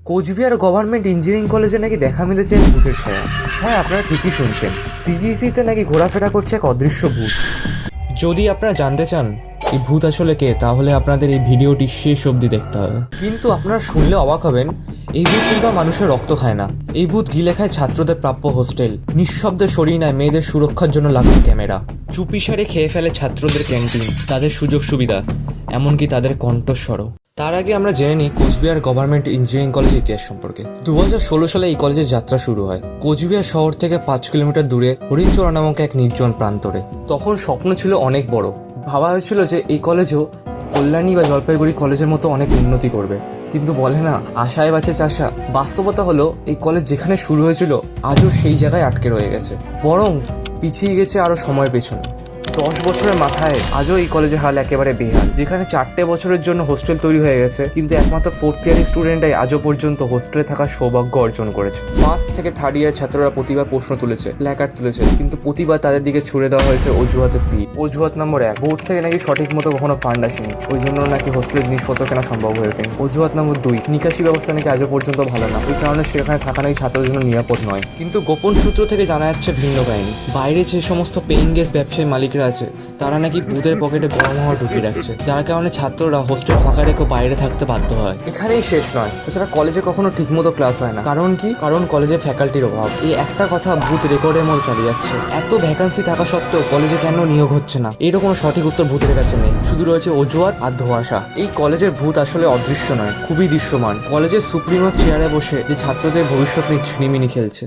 Cooch Behar government engineering কলেজে নাকি দেখা মিলেছে ভূতের ছায়া। হ্যাঁ, আপনারা ঠিকই শুনছেন, সিজিসিতে নাকি ঘোরাফেরা করছে এক অদৃশ্য ভূত। যদি আপনারা জানতে চান এই ভূত আসলে কে, তাহলে আপনাদের এই ভিডিওটি শেষ অবধি দেখতে হবে। কিন্তু আপনারা শুনলে অবাক হবেন, এই ভূত কিন্তু মানুষের রক্ত খায় না। এই ভূত গিলে খায় ছাত্রদের প্রাপ্য হোস্টেল, নিঃশব্দে সরিয়ে নেয় মেয়েদের সুরক্ষার জন্য লাগানো ক্যামেরা, চুপিসারে খেয়ে ফেলে ছাত্রদের ক্যান্টিন, তাদের সুযোগ সুবিধা, এমনকি তাদের কণ্ঠস্বরও। তার আগে আমরা জেনে নিই কোচবিহার গভর্নমেন্ট ইঞ্জিনিয়ারিং কলেজের ইতিহাস সম্পর্কে। 2016 সালে এই কলেজের যাত্রা শুরু হয় কোচবিহার শহর থেকে 5 কিলোমিটার দূরে হরিণচড়া নামক এক নির্জন প্রান্তরে। তখন স্বপ্ন ছিল অনেক বড়, ভাবা হয়েছিল যে এই কলেজও কল্যাণী বা জলপাইগুড়ি কলেজের মতো অনেক উন্নতি করবে। কিন্তু বলে না, আশায় বাঁচে চাষা। বাস্তবতা হলো এই কলেজ যেখানে শুরু হয়েছিল আজও সেই জায়গায় আটকে রয়ে গেছে, বরং পিছিয়ে গেছে আরও সময়ের পেছনে। 10 বছরের মাথায় আজও এই কলেজের হাল একেবারে বেহাল, যেখানে 4টে বছরের জন্য হোস্টেল তৈরি হয়ে গেছে, কিন্তু একমাত্র 4th ইয়ারের স্টুডেন্টরাই আজও পর্যন্ত হোস্টেলে থাকার সৌভাগ্য অর্জন করেছে। 1st থেকে 3rd ইয়ার ছাত্ররা প্রতিবার প্রশ্ন তুলেছে, প্ল্যাকার্ড তুলেছে, কিন্তু প্রতিবার তাদের দিকে ছুড়ে দেওয়া হয়েছে অজুহাতের তীর। অজুহাত নম্বর 1, বোর্ড থেকে নাকি সঠিক মতো কখনো ফান্ড আসেনি, ওই জন্য নাকি হোস্টেলের জিনিসপত্র কেনা সম্ভব হয়ে ওঠেনি। অজুহাত নম্বর 2, নিকাশি ব্যবস্থা নাকি আজও পর্যন্ত ভালো না, ওই কারণে সেখানে থাকা নাকি ছাত্রদের জন্য নিরাপদ নয়। কিন্তু গোপন সূত্র থেকে জানা যাচ্ছে ভিন্ন কাহিনী। বাইরে যে সমস্ত পেইং গেস্ট ব্যবসায়ী মালিকরা আছে, তারা নাকি ভূতের পকেটে গরম হাওয়া ঢুকিয়ে রাখছে, যার কারণে ছাত্ররা হোস্টেল ফাঁকা রেখে বাইরে থাকতে বাধ্য হয়। এখানেই শেষ নয়, তাছাড়া কলেজে কখনো ঠিকমতো ক্লাস হয় না। কারণ কি? কারণ কলেজে ফ্যাকাল্টির অভাব। এই একটা কথা ভূত রেকর্ডের মতো চালিয়ে যাচ্ছে। এত ভ্যাকান্সি থাকা সত্ত্বেও কলেজে কেন নিয়োগ হচ্ছে না, এরও কোনো সঠিক উত্তর ভূতের কাছে নেই। শুধু রয়েছে অজুহাত আর ধোঁয়াশা। এই কলেজের ভূত আসলে অদৃশ্য নয়, খুবই দৃশ্যমান। কলেজের সুপ্রিমোর চেয়ারে বসে যে ছাত্রদের ভবিষ্যৎ নিয়ে ছিনিমিনি খেলছে।